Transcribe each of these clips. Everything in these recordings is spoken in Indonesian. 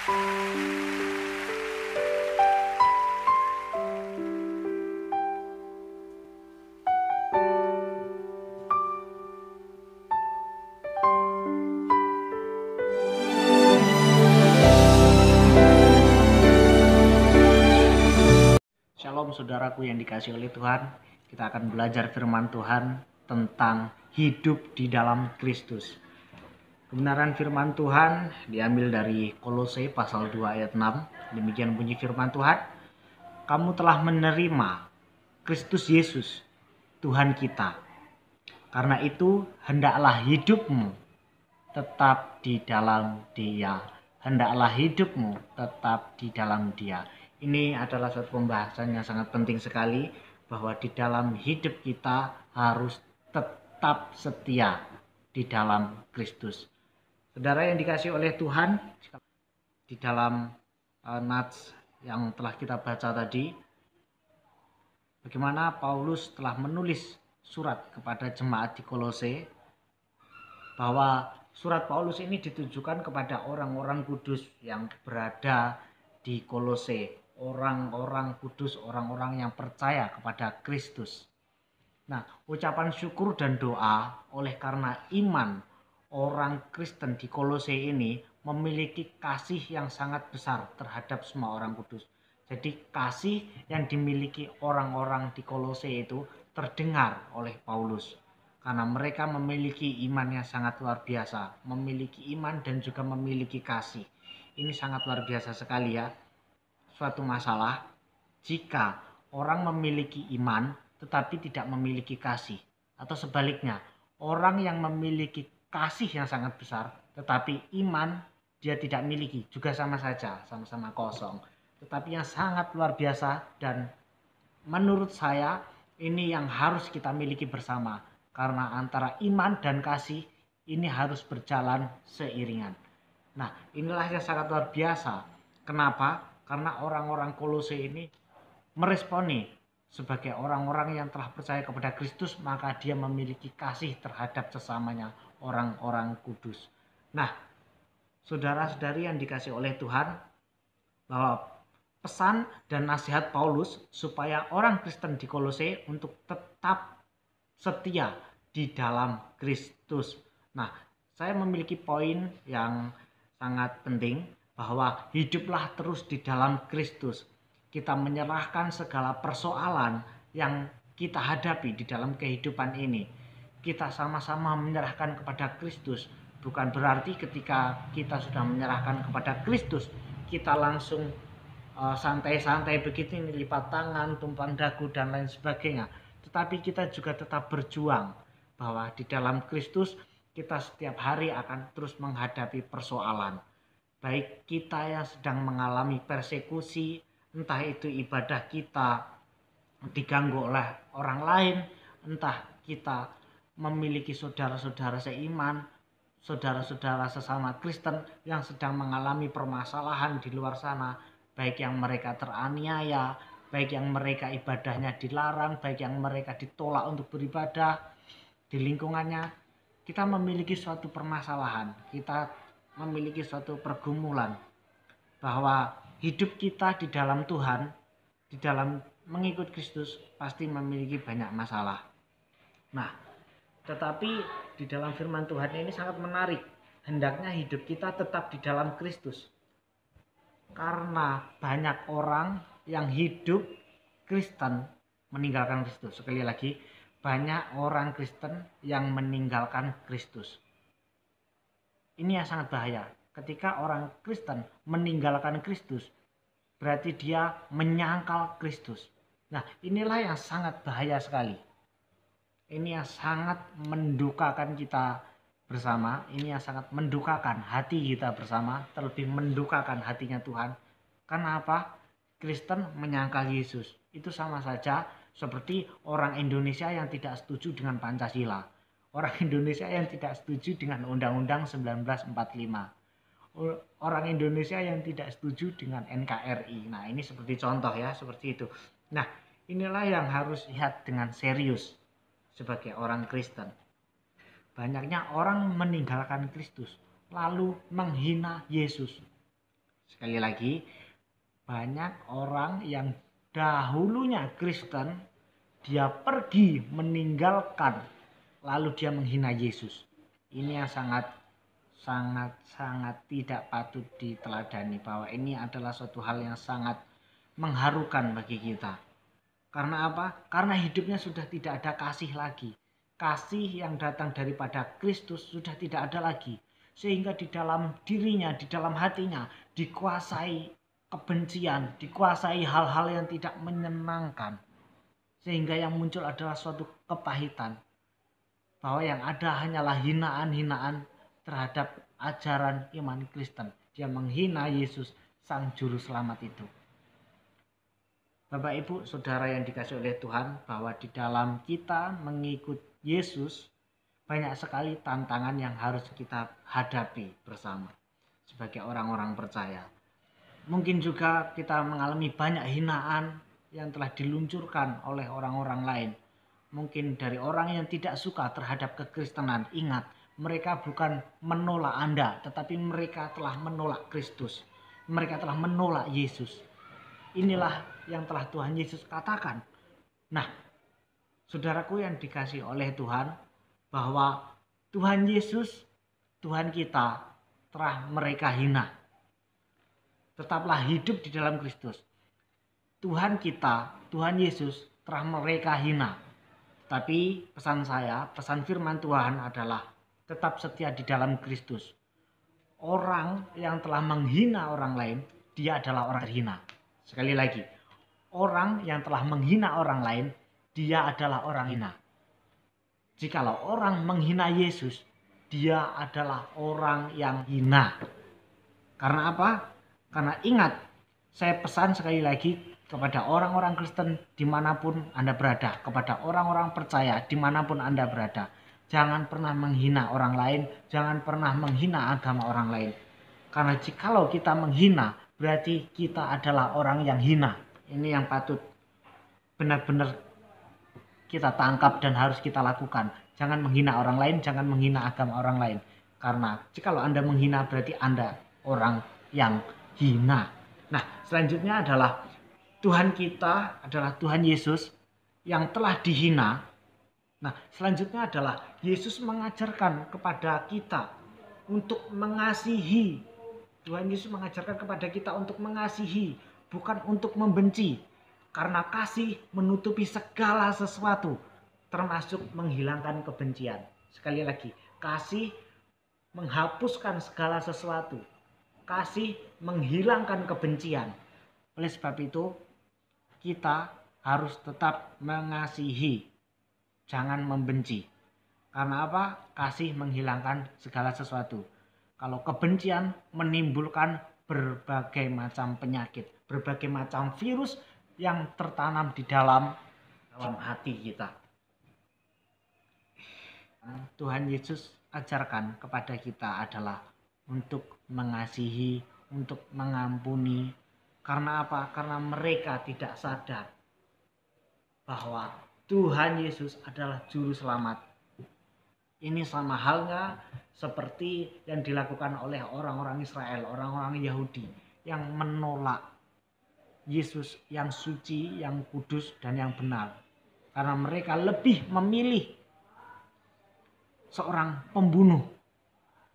Shalom saudaraku yang dikasihi oleh Tuhan. Kita akan belajar firman Tuhan tentang hidup di dalam Kristus. Kebenaran firman Tuhan diambil dari Kolose pasal 2 ayat 6. Demikian bunyi firman Tuhan. Kamu telah menerima Kristus Yesus, Tuhan kita. Karena itu hendaklah hidupmu tetap di dalam Dia. Hendaklah hidupmu tetap di dalam Dia. Ini adalah suatu pembahasan yang sangat penting sekali, bahwa di dalam hidup kita harus tetap setia di dalam Kristus. Saudara yang dikasihi oleh Tuhan, di dalam nats yang telah kita baca tadi, bagaimana Paulus telah menulis surat kepada jemaat di Kolose, bahwa surat Paulus ini ditujukan kepada orang-orang kudus yang berada di Kolose, orang-orang kudus, orang-orang yang percaya kepada Kristus. Nah, ucapan syukur dan doa oleh karena iman orang Kristen di Kolose ini memiliki kasih yang sangat besar terhadap semua orang kudus. Jadi kasih yang dimiliki orang-orang di Kolose itu terdengar oleh Paulus, karena mereka memiliki iman yang sangat luar biasa, memiliki iman dan juga memiliki kasih. Ini sangat luar biasa sekali ya. Suatu masalah jika orang memiliki iman tetapi tidak memiliki kasih, atau sebaliknya, orang yang memiliki kasih yang sangat besar tetapi iman dia tidak miliki, juga sama saja, sama-sama kosong. Tetapi yang sangat luar biasa, dan menurut saya ini yang harus kita miliki bersama, karena antara iman dan kasih ini harus berjalan seiringan. Nah, inilah yang sangat luar biasa. Kenapa? Karena orang-orang Kolose ini meresponi sebagai orang-orang yang telah percaya kepada Kristus, maka dia memiliki kasih terhadap sesamanya, orang-orang kudus. Nah, saudara-saudari yang dikasihi oleh Tuhan, bahwa pesan dan nasihat Paulus supaya orang Kristen di Kolose untuk tetap setia di dalam Kristus. Nah, saya memiliki poin yang sangat penting, bahwa hiduplah terus di dalam Kristus. Kita menyerahkan segala persoalan yang kita hadapi di dalam kehidupan ini, kita sama-sama menyerahkan kepada Kristus. Bukan berarti ketika kita sudah menyerahkan kepada Kristus, kita langsung santai-santai begitu, lipat tangan, tumpang dagu dan lain sebagainya. Tetapi kita juga tetap berjuang, bahwa di dalam Kristus kita setiap hari akan terus menghadapi persoalan. Baik kita yang sedang mengalami persekusi, entah itu ibadah kita diganggu oleh orang lain, entah kita memiliki saudara-saudara seiman, saudara-saudara sesama Kristen yang sedang mengalami permasalahan di luar sana, baik yang mereka teraniaya, baik yang mereka ibadahnya dilarang, baik yang mereka ditolak untuk beribadah di lingkungannya. Kita memiliki suatu permasalahan, kita memiliki suatu pergumulan, bahwa hidup kita di dalam Tuhan, di dalam mengikut Kristus, pasti memiliki banyak masalah. Nah, tetapi di dalam firman Tuhan ini sangat menarik. Hendaknya hidup kita tetap di dalam Kristus, karena banyak orang yang hidup Kristen meninggalkan Kristus. Sekali lagi, banyak orang Kristen yang meninggalkan Kristus. Ini yang sangat bahaya. Ketika orang Kristen meninggalkan Kristus, berarti dia menyangkal Kristus. Nah, inilah yang sangat bahaya sekali. Ini yang sangat mendukakan kita bersama. Ini yang sangat mendukakan hati kita bersama, terlebih mendukakan hatinya Tuhan. Kenapa? Kristen menyangkal Yesus. Itu sama saja seperti orang Indonesia yang tidak setuju dengan Pancasila. Orang Indonesia yang tidak setuju dengan Undang-Undang 1945. Orang Indonesia yang tidak setuju dengan NKRI. Nah, ini seperti contoh ya, seperti itu. Nah, inilah yang harus lihat dengan serius sebagai orang Kristen. Banyaknya orang meninggalkan Kristus, lalu menghina Yesus. Sekali lagi, banyak orang yang dahulunya Kristen, dia pergi meninggalkan, lalu dia menghina Yesus. Ini yang sangat tidak patut diteladani, bahwa ini adalah suatu hal yang sangat mengharukan bagi kita. Karena apa? Karena hidupnya sudah tidak ada kasih lagi. Kasih yang datang daripada Kristus sudah tidak ada lagi. Sehingga di dalam dirinya, di dalam hatinya dikuasai kebencian, dikuasai hal-hal yang tidak menyenangkan. Sehingga yang muncul adalah suatu kepahitan. Bahwa yang ada hanyalah hinaan-hinaan terhadap ajaran iman Kristen. Dia menghina Yesus, Sang Juru Selamat itu. Bapak, Ibu, Saudara yang dikasihi oleh Tuhan, bahwa di dalam kita mengikut Yesus, banyak sekali tantangan yang harus kita hadapi bersama sebagai orang-orang percaya. Mungkin juga kita mengalami banyak hinaan yang telah diluncurkan oleh orang-orang lain. Mungkin dari orang yang tidak suka terhadap kekristenan. Ingat, mereka bukan menolak Anda, tetapi mereka telah menolak Kristus. Mereka telah menolak Yesus. Inilah yang telah Tuhan Yesus katakan. Nah, saudaraku yang dikasihi oleh Tuhan, bahwa Tuhan Yesus, Tuhan kita, telah mereka hina. Tetaplah hidup di dalam Kristus. Tuhan kita, Tuhan Yesus, telah mereka hina. Tapi pesan saya, pesan firman Tuhan adalah tetap setia di dalam Kristus. Orang yang telah menghina orang lain, dia adalah orang terhina. Sekali lagi, orang yang telah menghina orang lain, dia adalah orang hina. Jikalau orang menghina Yesus, dia adalah orang yang hina. Karena apa? Karena ingat, saya pesan sekali lagi kepada orang-orang Kristen dimanapun Anda berada, kepada orang-orang percaya dimanapun Anda berada. Jangan pernah menghina orang lain, jangan pernah menghina agama orang lain. Karena jikalau kita menghina, berarti kita adalah orang yang hina. Ini yang patut benar-benar kita tangkap dan harus kita lakukan. Jangan menghina orang lain, jangan menghina agama orang lain. Karena jikalau Anda menghina, berarti Anda orang yang hina. Nah, selanjutnya adalah Tuhan kita adalah Tuhan Yesus yang telah dihina. Nah, selanjutnya adalah Yesus mengajarkan kepada kita untuk mengasihi. Tuhan Yesus mengajarkan kepada kita untuk mengasihi, bukan untuk membenci. Karena kasih menutupi segala sesuatu, termasuk menghilangkan kebencian. Sekali lagi, kasih menghapuskan segala sesuatu. Kasih menghilangkan kebencian. Oleh sebab itu, kita harus tetap mengasihi, jangan membenci. Karena apa? Kasih menghilangkan segala sesuatu. Kalau kebencian menimbulkan berbagai macam penyakit, berbagai macam virus yang tertanam di dalam hati kita. Tuhan Yesus ajarkan kepada kita adalah untuk mengasihi, untuk mengampuni. Karena apa? Karena mereka tidak sadar bahwa Tuhan Yesus adalah juru selamat. Ini sama halnya seperti yang dilakukan oleh orang-orang Israel, orang-orang Yahudi yang menolak Yesus yang suci, yang kudus, dan yang benar. Karena mereka lebih memilih seorang pembunuh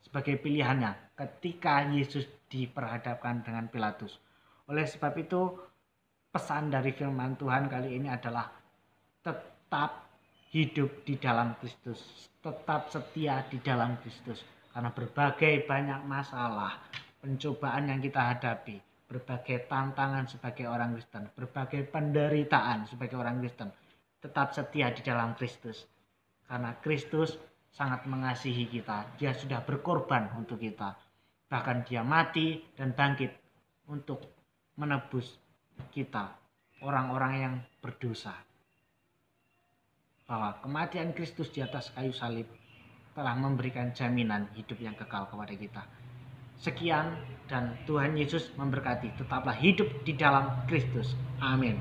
sebagai pilihannya ketika Yesus diperhadapkan dengan Pilatus. Oleh sebab itu, pesan dari firman Tuhan kali ini adalah tetap hidup di dalam Kristus, tetap setia di dalam Kristus. Karena berbagai banyak masalah, pencobaan yang kita hadapi, berbagai tantangan sebagai orang Kristen, berbagai penderitaan sebagai orang Kristen, tetap setia di dalam Kristus. Karena Kristus sangat mengasihi kita, Dia sudah berkorban untuk kita. Bahkan Dia mati dan bangkit untuk menebus kita, orang-orang yang berdosa. Bahwa kematian Kristus di atas kayu salib telah memberikan jaminan hidup yang kekal kepada kita. Sekian, dan Tuhan Yesus memberkati. Tetaplah hidup di dalam Kristus. Amin.